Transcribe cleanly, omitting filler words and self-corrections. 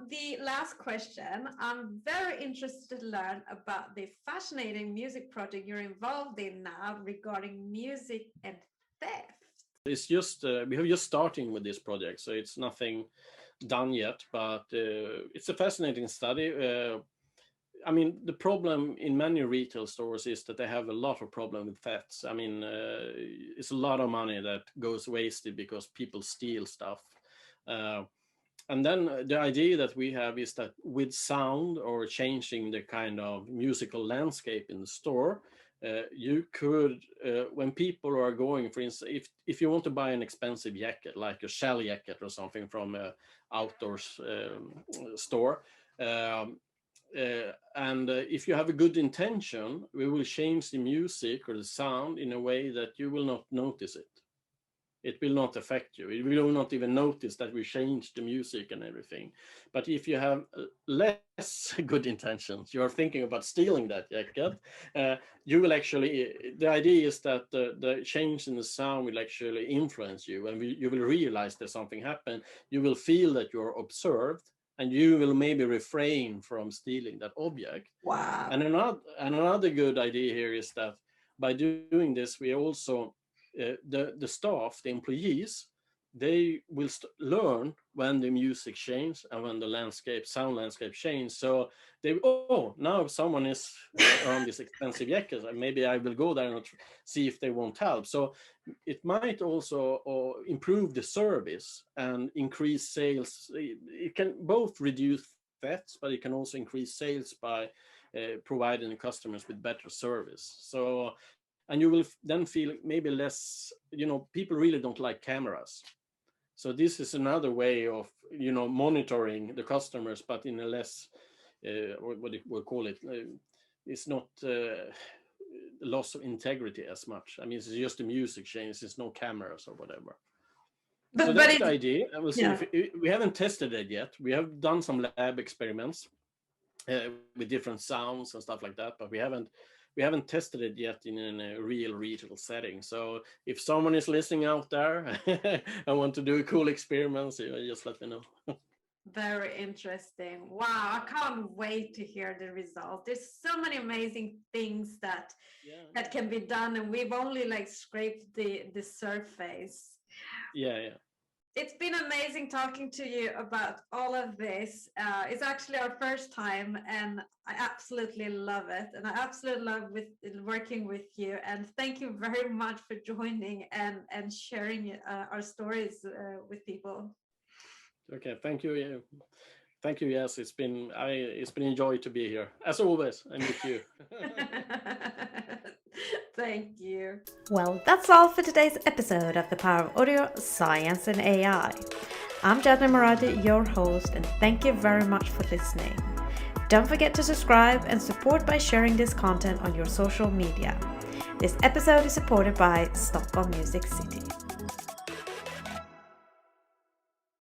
the last question. I'm very interested to learn about the fascinating music project you're involved in now regarding music and theft. It's just we have just starting with this project, so it's nothing done yet, but it's a fascinating study. I mean, the problem in many retail stores is that they have a lot of problem with thefts. I mean, it's a lot of money that goes wasted because people steal stuff. And then the idea that we have is that with sound or changing the kind of musical landscape in the store, you could, when people are going, for instance, if you want to buy an expensive jacket, like a shell jacket or something from an outdoors store, and if you have a good intention, we will change the music or the sound in a way that you will not notice it. It will not affect you. You will not even notice that we changed the music and everything. But if you have less good intentions, you are thinking about stealing that jacket, you will actually, the idea is that the change in the sound will actually influence you, and you will realize that something happened. You will feel that you're observed, and you will maybe refrain from stealing that object. Wow. And another good idea here is that by doing this, we also, the staff, the employees, they will learn when the music changes and when the sound landscape change. So they, now someone is on this expensive jacket, maybe I will go there and see if they want help. So it might also improve the service and increase sales. It can both reduce thefts, but it can also increase sales by providing the customers with better service. So, and you will then feel maybe less, people really don't like cameras. So this is another way of, monitoring the customers, but in a less, what we'll call it, it's not loss of integrity as much. I mean, it's just a music change, it's no cameras or whatever. So that's the idea. And we'll see if we haven't tested it yet. We have done some lab experiments with different sounds and stuff like that, but we haven't tested it yet in a real retail setting. So if someone is listening out there and want to do a cool experiment, just let me know. Very interesting. Wow, I can't wait to hear the results. There's so many amazing things that can be done, and we've only scraped the surface. Yeah. It's been amazing talking to you about all of this. It's actually our first time, and I absolutely love it. And I absolutely love working with you. And thank you very much for joining and sharing our stories with people. Okay, thank you. Thank you. Yes, it's been a joy to be here, as always, and with you. Thank you. Well, that's all for today's episode of The Power of Audio, Science and AI. I'm Jasmine Maradi, your host, and thank you very much for listening. Don't forget to subscribe and support by sharing this content on your social media. This episode is supported by Stockholm Music City.